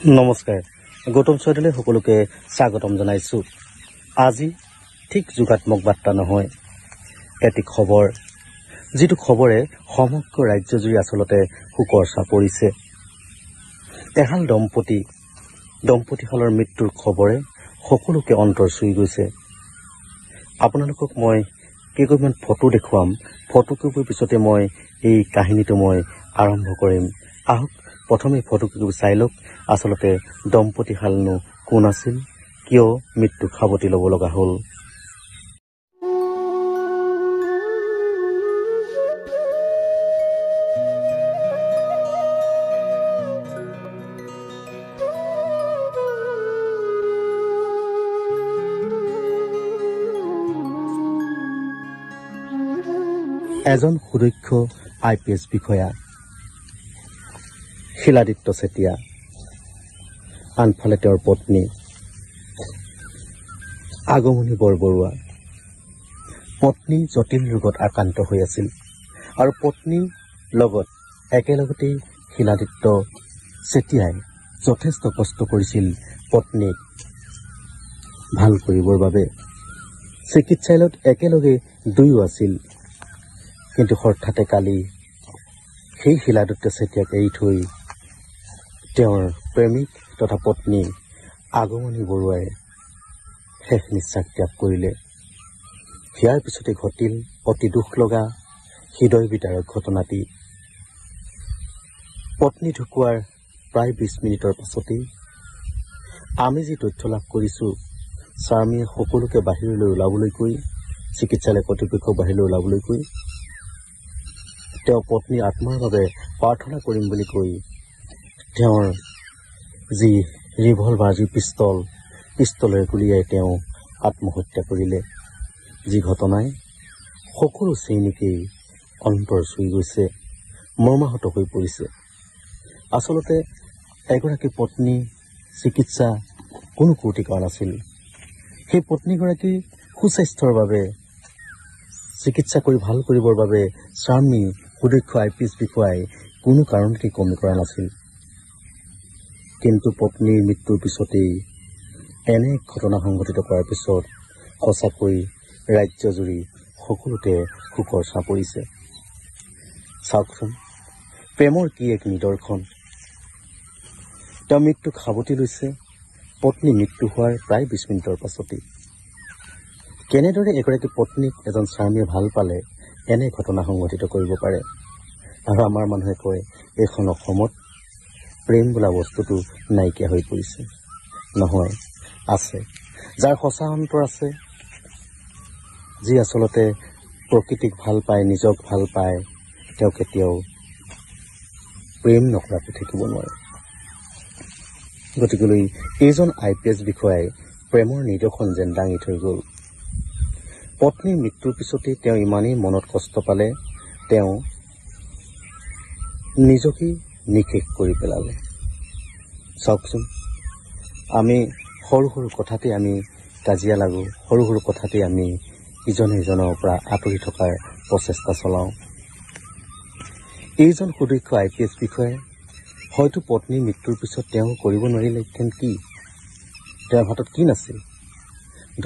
নমস্কাৰ গৌতম চৌধুৰীলৈ সকলোকে স্বাগতম জনাইছো। আজি ঠিক যোগাত্মক বাৰ্তা নহয়, এটি খবৰ, যিটো খবৰে সমগ্ৰ ৰাজ্যজুৰি আচলতে শোকৰ ছাঁ পৰিছে। এহাল দম্পতীহালৰ মৃত্যুৰ খবৰে সকলোকে অন্তৰ চুই গৈছে। আপোনালোকক মই কেইগৰাকীমান ফটো দেখুৱাম। ফটোকেইবোৰ পিছতে মই এই কাহিনীটো মই আৰম্ভ কৰিম। আহক প্ৰথমে ফটোকেইবোৰ চাই লওক। আচলতে দম্পতীহালনো কোন আছিল, কিয় মৃত্যু সাৱটি ল'ব লগা হ'ল। এজন সুদক্ষ IPS বিষয়া শিলাদিত্য চেতিয়া, আনফালে তেওঁৰ পত্নী আগমনী বৰবৰুৱা। পত্নী জটিল ৰোগত আক্ৰান্ত হৈ আছিল আৰু পত্নীৰ লগত একেলগতেই শিলাদিত্য চেতিয়াই যথেষ্ট কষ্ট কৰিছিল পত্নীক ভাল কৰিবৰ বাবে। চিকিৎসালয়ত একেলগে দুয়ো আছিল, কিন্তু হঠাতে কালি সেই শিলাদিত্য চেতিয়াক এৰি থৈ তেওঁৰ প্ৰেমিক তথা পত্নী আগমনী বৰুৱাই শেষ নিশ্বাস ত্যাগ কৰিলে। ইয়াৰ পিছতে ঘটিল অতি দুখ লগা হৃদয় বিদাৰক ঘটনাটি। পত্নী ঢুকুৱাৰ প্ৰায় 20 মিনিটৰ পাছতেই আমি যি তথ্য লাভ কৰিছো, স্বামীয়ে সকলোকে বাহিৰলৈ ওলাবলৈ কৈ, চিকিৎসালয় কৰ্তৃপক্ষক বাহিৰলৈ ওলাবলৈ কৈ, তেওঁ পত্নীৰ আত্মাৰ বাবে প্ৰাৰ্থনা কৰিম বুলি কৈ তেওঁৰ যি ৰিভলভাৰ, যি পিষ্টলেৰে গুলীয়াই তেওঁ আত্মহত্যা কৰিলে। যি ঘটনাই সকলো শ্ৰেণীকেই অন্তৰ চুই গৈছে, মৰ্মাহত হৈ পৰিছে। আচলতে এগৰাকী পত্নী চিকিৎসা কোনো ক্ৰুটি কৰা নাছিল। সেই পত্নীগৰাকীৰ সুস্বাস্থ্যৰ বাবে, চিকিৎসা কৰি ভাল কৰিবৰ বাবে স্বামী সুদক্ষ IPS বিষয়াই কোনো কাৰণতে কমি কৰা নাছিল। কিন্তু পত্নীৰ মৃত্যুৰ পিছতেই এনে ঘটনা সংঘটিত কৰাৰ পিছত সঁচাকৈ ৰাজ্যজুৰি সকলোতে শোকৰ ছাঁ পৰিছে। চাওকচোন, প্ৰেমৰ কি এক নিদৰ্শন। তেওঁ মৃত্যুক সাৱটি লৈছে পত্নী মৃত্যু হোৱাৰ প্ৰায় 20 মিনিটৰ পাছতেই। কেনেদৰে এগৰাকী পত্নীক এজন স্বামীয়ে ভাল পালে এনে ঘটনা সংঘটিত কৰিব পাৰে। আৰু আমাৰ মানুহে কয় এইখন অসমত প্ৰেম বোলা বস্তুটো নাইকিয়া হৈ পৰিছে। নহয়, আছে। যাৰ সঁচা অন্তৰ আছে, যি আচলতে প্ৰকৃতিক ভাল পায়, নিজক ভাল পায়, তেওঁ কেতিয়াও প্ৰেম নকৰাকৈ থাকিব নোৱাৰে। গতিকেলৈ এইজন IPS বিষয়াই প্ৰেমৰ নিদৰ্শন যেন দাঙি থৈ গ'ল। পত্নীৰ মৃত্যুৰ পিছতেই তেওঁ ইমানেই মনত কষ্ট পালে, তেওঁ নিজকেই নিশেষ কৰি পেলালে। চাওকচোন, আমি সৰু সৰু কথাতে আমি কাজিয়া লাগো, সৰু সৰু কথাতে আমি ইজনে সিজনৰ পৰা আঁতৰি থকাৰ প্ৰচেষ্টা চলাওঁ। এইজন সুদক্ষ IPS বিষয়াই হয়তো পত্নীৰ মৃত্যুৰ পিছত তেওঁ কৰিব নোৱাৰিলেহেঁতেন কি? তেওঁৰ হাতত কি নাছিল?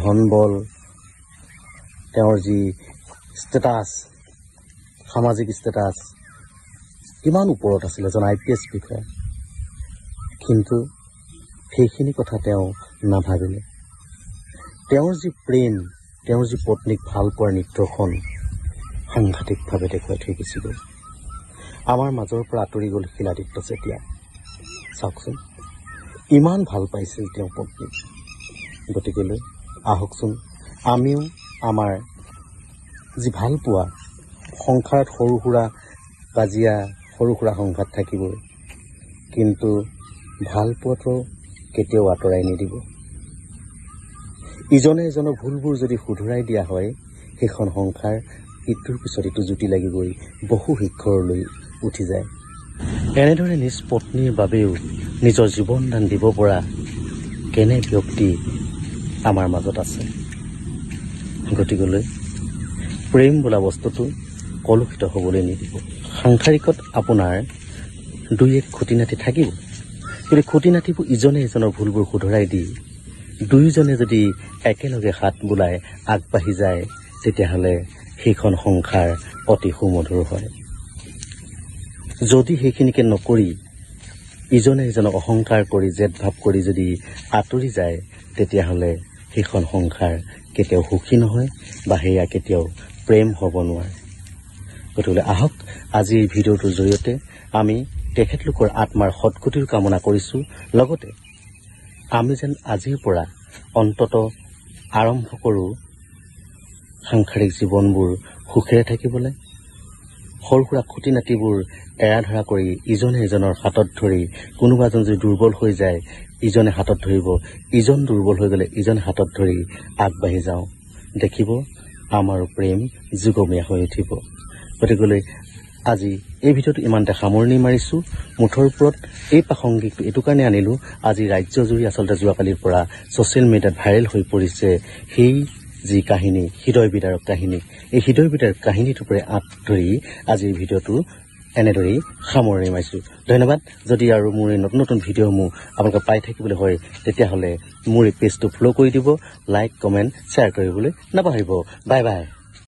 ধন বল, তেওঁৰ যি ষ্টেটাছ, সামাজিক ষ্টেটাছ কিমান ওপৰত আছিল এজন IPS বিষয়া। কিন্তু সেইখিনি কথা তেওঁ নাভাবিলে। তেওঁৰ যি প্ৰেম, তেওঁৰ যি পত্নীক ভাল পোৱাৰ নিদৰ্শন সাংঘাতিকভাৱে দেখুৱাই থৈ গুচি গ'ল। আমাৰ মাজৰ পৰা আঁতৰি গ'ল শিলাদিত্য চেতিয়া। চাওকচোন, ইমান ভাল পাইছিল তেওঁ পত্নীক। গতিকেলৈ আহকচোন, আমিও আমাৰ যি ভাল পোৱা, সংসাৰত সৰু সুৰা কাজিয়া, সৰু সুৰা সংঘাত থাকিবই, কিন্তু ভাল পোৱাটো কেতিয়াও আঁতৰাই নিদিব। ইজনে এজনৰ ভুলবোৰ যদি শুধৰাই দিয়া হয়, সেইখন সংসাৰ ইটোৰ পিছত ইটো জুতি লাগি গৈ বহু শিখৰলৈ উঠি যায়। এনেদৰে নিজ পত্নীৰ বাবেও নিজৰ জীৱন দান দিব পৰা কেনে ব্যক্তি আমাৰ মাজত আছে। গতিকেলৈ প্ৰেম বোলা বস্তুটো কলুষিত হ'বলৈ নিদিব। সাংসাৰিকত আপোনাৰ দুই এক খুঁটি নাতি থাকিব, কিন্তু খুঁটি নাতিবোৰ ইজনে সিজনৰ ভুলবোৰ শুধৰাই দি দুয়োজনে যদি একেলগে হাত বোলাই আগবাঢ়ি যায় তেতিয়াহ'লে সেইখন সংসাৰ অতি সুমধুৰ হয়। যদি সেইখিনিকে নকৰি ইজনে সিজনক অহংকাৰ কৰি জেদভাৱ কৰি যদি আঁতৰি যায় তেতিয়াহ'লে সেইখন সংসাৰ কেতিয়াও সুখী নহয় বা সেয়া কেতিয়াও প্ৰেম হ'ব নোৱাৰে। গতিকে আহক আজিৰ ভিডিঅ'টোৰ জৰিয়তে আমি তেখেতলোকৰ আত্মাৰ সৎগতিৰ কামনা কৰিছোঁ, লগতে আমি যেন আজিৰ পৰা অন্তত আৰম্ভ কৰোঁ সাংসাৰিক জীৱনবোৰ সুখেৰে থাকিবলৈ, সৰু সুৰা খুটি নাতিবোৰ এৰা ধৰা কৰি ইজনে সিজনৰ হাতত ধৰি কোনোবা এজন যদি দুৰ্বল হৈ যায় ইজনে হাতত ধৰিব, ইজন দুৰ্বল হৈ গ'লে ইজনে হাতত ধৰি আগবাঢ়ি যাওঁ, দেখিব আমাৰো প্ৰেম যুগমীয়া হৈ উঠিব। গতিকে আজি এই ভিডিঅ'টো ইমানতে সামৰণি মাৰিছোঁ। মুঠৰ ওপৰত এই প্ৰাসংগিকটো এইটো কাৰণে আনিলোঁ, আজি ৰাজ্যজুৰি আচলতে যোৱাকালিৰ পৰা ছ'চিয়েল মিডিয়াত ভাইৰেল হৈ পৰিছে সেই যি কাহিনী, হৃদয় বিদাৰক কাহিনী, এই হৃদয় বিদাৰক কাহিনীটোৰ পৰা আঁত ধৰি আজিৰ ভিডিঅ'টো এনেদৰেই সামৰণি মাৰিছোঁ। ধন্যবাদ। যদি আৰু মোৰ এই নতুন নতুন ভিডিঅ'সমূহ আপোনালোকে পাই থাকিবলৈ হয় তেতিয়াহ'লে মোৰ এই পেজটো ফ'ল' কৰি দিব, লাইক কমেণ্ট শ্বেয়াৰ কৰিবলৈ নাপাহৰিব। Bye bye.